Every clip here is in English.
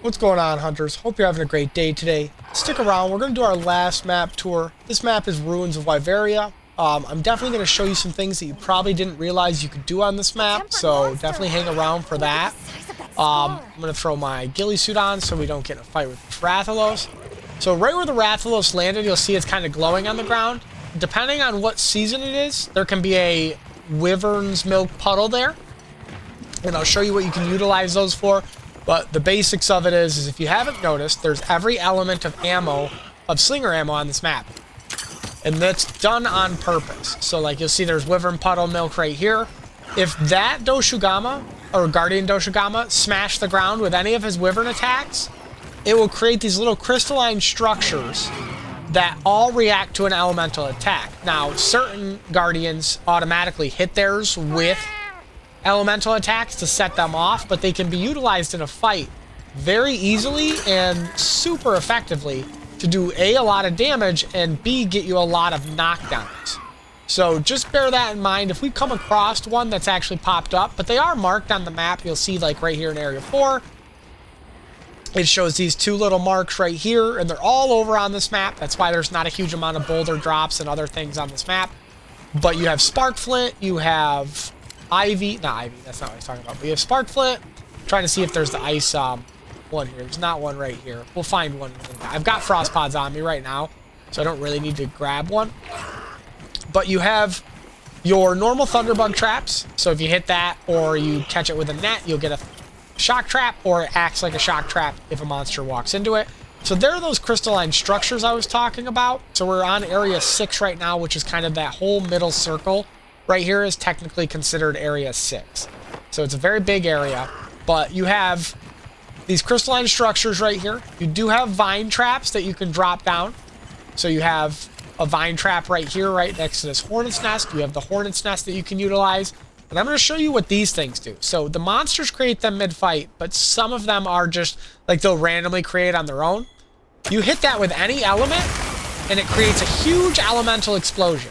What's going on, hunters? Hope you're having a great day today. Stick around, we're going to do our last map tour. This map is Ruins of Wyvreia. I'm definitely going to show you some things that you probably didn't realize you could do on this map, so definitely hang around for that. I'm going to throw my ghillie suit on so we don't get in a fight with Rathalos. So right where the Rathalos landed, you'll see it's kind of glowing on the ground. Depending on what season it is, there can be a wyvern's milk puddle there, and I'll show you what you can utilize those for. But the basics of it is if you haven't noticed, there's every element of ammo, of slinger ammo on this map. And that's done on purpose. So like you'll see there's wyvern puddle milk right here. If that Doshugama, or Guardian Doshugama, smash the ground with any of his wyvern attacks, it will create these little crystalline structures that all react to an elemental attack. Now, certain Guardians automatically hit theirs with elemental attacks to set them off, but they can be utilized in a fight very easily and super effectively to do A, a lot of damage, and B, get you a lot of knockdowns. So just bear that in mind. If we come across one that's actually popped up, but they are marked on the map, you'll see like right here in Area 4, it shows these two little marks right here, and they're all over on this map. That's why there's not a huge amount of boulder drops and other things on this map. But you have Sparkflint, you have Ivy, not Ivy, that's not what I was talking about, but you have Sparkflint. I'm trying to see if there's the ice one here. There's not one right here. We'll find one. I've got frost pods on me right now, so I don't really need to grab one. But you have your normal thunderbug traps, so if you hit that or you catch it with a net, you'll get a shock trap, or it acts like a shock trap if a monster walks into it. So there are those crystalline structures I was talking about. So we're on Area 6 right now, which is kind of that whole middle circle. Right here is technically considered Area 6. So it's a very big area, but you have these crystalline structures right here. You do have vine traps that you can drop down. So you have a vine trap right here, right next to this hornet's nest. You have the hornet's nest that you can utilize. And I'm going to show you what these things do. So the monsters create them mid-fight, but some of them are just, like they'll randomly create on their own. You hit that with any element, and it creates a huge elemental explosion.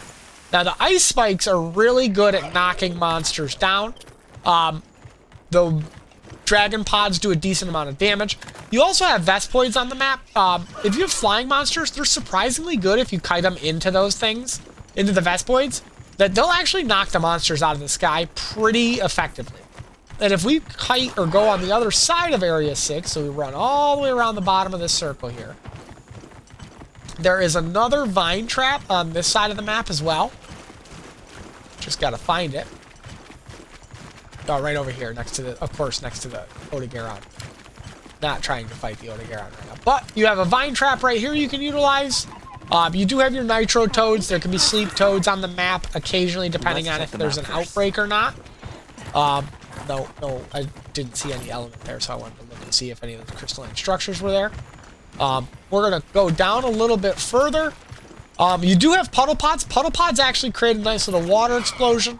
Now, the ice spikes are really good at knocking monsters down. The dragon pods do a decent amount of damage. You also have Vespoids on the map. If you have flying monsters, they're surprisingly good if you kite them into those things, into the Vespoids, that they'll actually knock the monsters out of the sky pretty effectively. And if we kite or go on the other side of Area 6, so we run all the way around the bottom of this circle here, there is another vine trap on this side of the map as well. Just gotta find it. Oh, right over here, next to the, of course, next to the Odogaron. Not trying to fight the Odogaron right now. But you have a vine trap right here you can utilize. You do have your nitro toads. There can be sleep toads on the map occasionally, depending on if there's an outbreak or not. No, I didn't see any element there, so I wanted to look and see if any of those crystalline structures were there. We're gonna go down a little bit further. You do have puddle pods. Puddle pods actually create a nice little water explosion.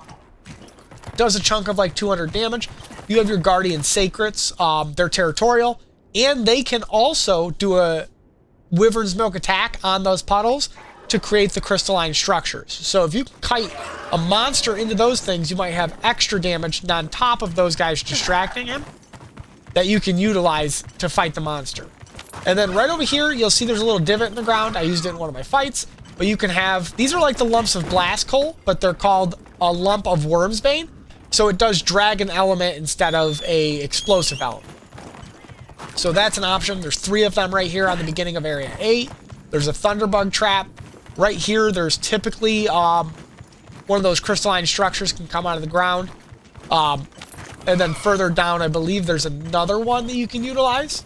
Does a chunk of like 200 damage. You have your Guardian Sacrets. They're territorial, and they can also do a Wyvern's Milk attack on those puddles to create the crystalline structures. So if you kite a monster into those things, you might have extra damage on top of those guys distracting him that you can utilize to fight the monster. And then right over here, you'll see there's a little divot in the ground. I used it in one of my fights. But you can have, these are like the lumps of blast coal, but they're called a lump of Wormsbane. So it does drag an element instead of a explosive element. So that's an option. There's 3 of them right here on the beginning of Area 8. There's a Thunderbug trap. Right here, there's typically one of those crystalline structures can come out of the ground. And then further down, I believe there's another one that you can utilize.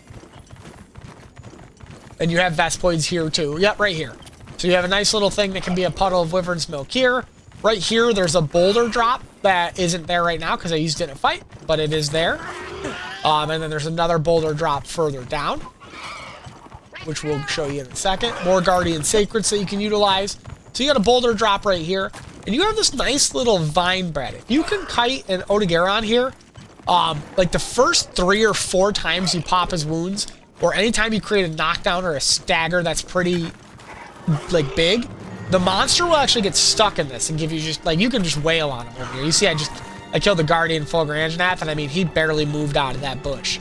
And you have Vespoids here too. Yep, right here. So you have a nice little thing that can be a puddle of Wyvern's Milk here. Right here, there's a boulder drop that isn't there right now because I used it in a fight, but it is there. And then there's another boulder drop further down, which we'll show you in a second. More Guardian Sacrets that you can utilize. So you got a boulder drop right here, and you have this nice little vine bread. If you can kite an Odogaron here, like the first 3 or 4 times you pop his wounds, or anytime you create a knockdown or a stagger that's pretty, like, big, the monster will actually get stuck in this and give you just, like, you can just wail on him over here. You see I killed the Guardian Fulgurangnath, and I mean, he barely moved out of that bush.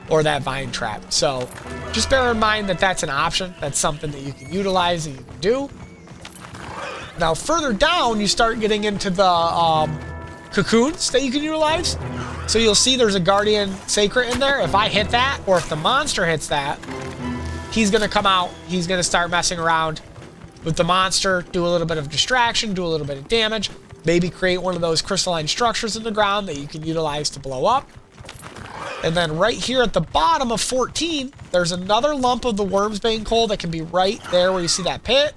or that vine trap. So just bear in mind that that's an option. That's something that you can utilize and you can do. Now further down, you start getting into the cocoons that you can utilize. So you'll see there's a Guardian Sacred in there. If I hit that, or if the monster hits that, he's going to come out. He's going to start messing around with the monster, do a little bit of distraction, do a little bit of damage, maybe create one of those crystalline structures in the ground that you can utilize to blow up. And then right here at the bottom of 14, there's another lump of the Wormsbane coal that can be right there where you see that pit.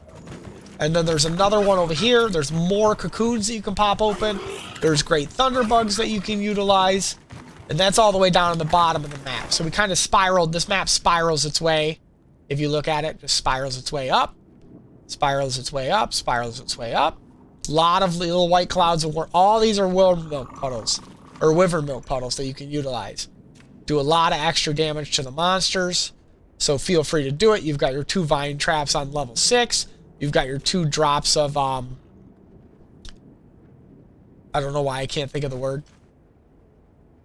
And then there's another one over here. There's more cocoons that you can pop open. There's great thunderbugs that you can utilize. And that's all the way down on the bottom of the map. So we kind of spiraled. This map spirals its way. If you look at it, just spirals its way up. Spirals its way up. Spirals its way up. A lot of little white clouds. All these are worm milk puddles. Or wyvern milk puddles that you can utilize. Do a lot of extra damage to the monsters. So feel free to do it. You've got your 2 vine traps on level 6. You've got your 2 drops of, I don't know why I can't think of the word.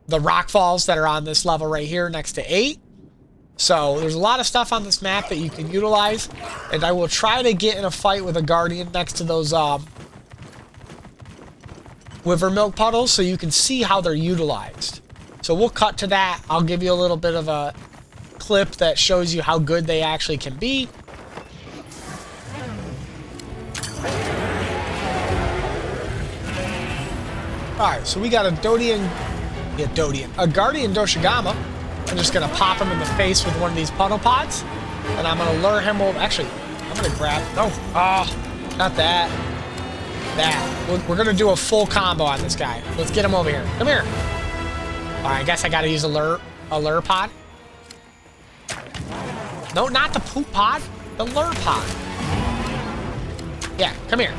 The rock falls that are on this level right here next to 8. So there's a lot of stuff on this map that you can utilize. And I will try to get in a fight with a Guardian next to those wyvern milk puddles so you can see how they're utilized. So we'll cut to that. I'll give you a little bit of a clip that shows you how good they actually can be. Alright, so we got a Guardian Doshigama. I'm just gonna pop him in the face with one of these puddle pods. And I'm gonna lure him over. Actually, I'm gonna grab. No. Oh, not that. That. We're gonna do a full combo on this guy. Let's get him over here. Come here. Alright, I guess I gotta use a lure pod. No, not the poop pod. The lure pod. Yeah, come here.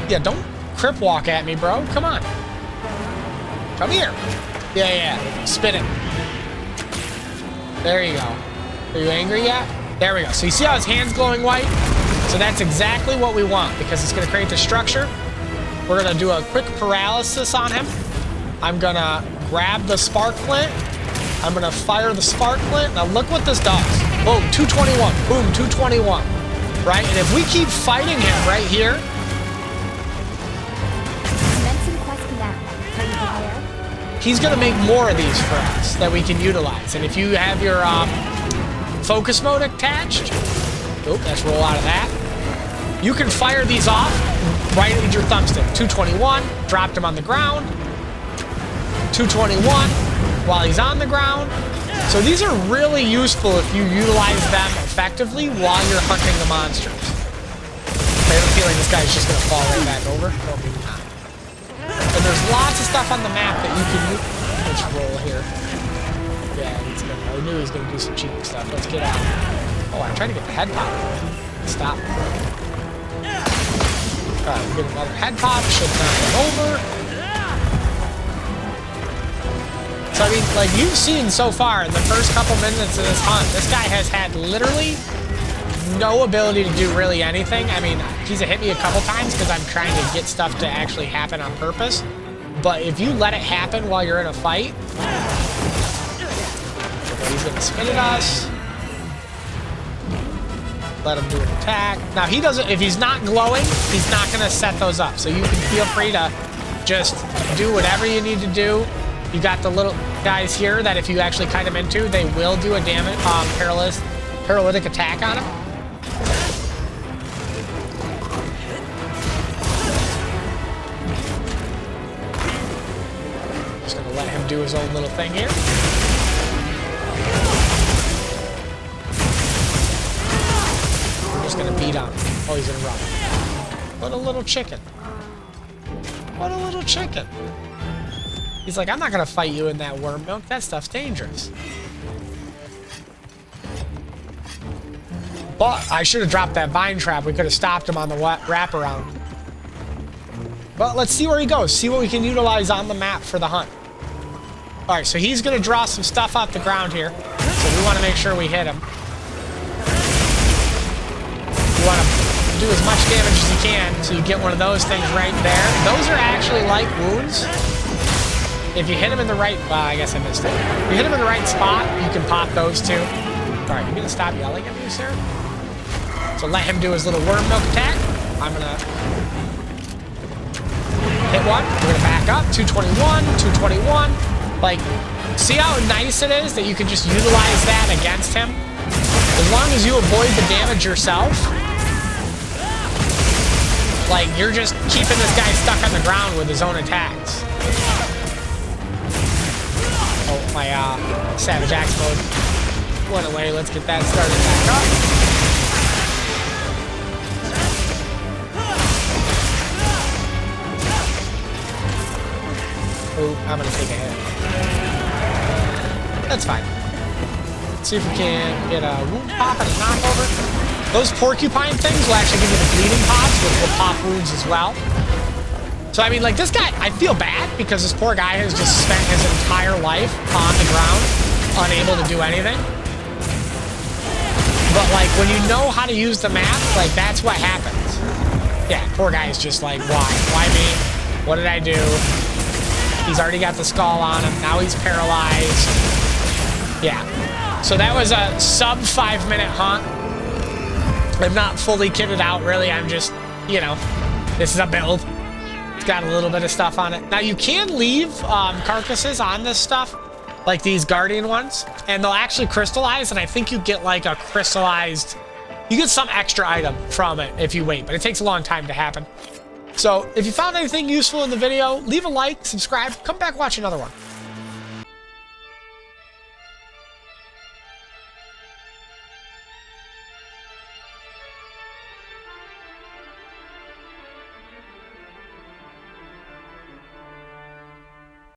Yeah, don't crip walk at me, bro. Come on. Come here. Yeah. Spin it. There you go. Are you angry yet? There we go. So you see how his hand's glowing white? So that's exactly what we want because it's going to create the structure. We're going to do a quick paralysis on him. I'm going to grab the spark flint. I'm going to fire the spark flint. Now look what this does. Boom, 221. Boom, 221. Right? And if we keep fighting him right here, he's going to make more of these for us that we can utilize. And if you have your focus mode attached, let's roll out of that. You can fire these off right at your thumbstick. 221, dropped him on the ground. 221 while he's on the ground. So these are really useful if you utilize them effectively while you're hunting the monsters. I have a feeling this guy's just going to fall right back over. No, maybe not. And there's lots of stuff on the map that you can use. Let's roll here. Yeah, I knew he was going to do some cheating stuff. Let's get out. Oh, I'm trying to get the head pop. Stop. Alright, we'll get another head pop. Should knock him over. So, I mean, like you've seen so far in the first couple minutes of this hunt, this guy has had literally no ability to do really anything. I mean, he's hit me a couple times because I'm trying to get stuff to actually happen on purpose. But if you let it happen while you're in a fight, okay, he's gonna spin at us. Let him do an attack. Now he doesn't. If he's not glowing, he's not gonna set those up. So you can feel free to just do whatever you need to do. You got the little guys here that if you actually kite them into, they will do a damage paralytic attack on him. Just gonna let him do his own little thing here. We're just gonna beat on him. Oh, he's gonna run. What a little chicken. What a little chicken. He's like, I'm not gonna fight you in that worm milk. That stuff's dangerous. But I should have dropped that vine trap. We could have stopped him on the wraparound. But let's see where he goes. See what we can utilize on the map for the hunt. All right, so he's gonna draw some stuff off the ground here. So we want to make sure we hit him. You want to do as much damage as you can, so you get one of those things right there. Those are actually like wounds. if you hit him in the right, well, I guess I missed it. If you hit him in the right spot, you can pop those too. All right, you're gonna stop yelling at me, sir? So let him do his little worm milk attack. I'm gonna hit one. We're gonna back up. 221, 221. Like, see how nice it is that you can just utilize that against him? As long as you avoid the damage yourself, like, you're just keeping this guy stuck on the ground with his own attacks. Oh, my Savage Axe mode went away. Let's get that started back up. Oh, I'm gonna take a hit. That's fine. Let's see if we can get a wound pop and a knockover. Those porcupine things will actually give you the bleeding pops, which will pop wounds as well. So, I mean, like, this guy, I feel bad because this poor guy has just spent his entire life on the ground, unable to do anything. But, like, when you know how to use the map, like, that's what happens. Yeah, poor guy is just like, why? Why me? What did I do? He's already got the skull on him. Now he's paralyzed. Yeah. So that was a sub 5-minute hunt. I'm not fully kitted out, really. I'm just, you know, this is a build. It's got a little bit of stuff on it. Now, you can leave carcasses on this stuff, like these guardian ones, and they'll actually crystallize, and I think you get, like, a crystallized... You get some extra item from it if you wait, but it takes a long time to happen. So, if you found anything useful in the video, leave a like, subscribe, come back, watch another one.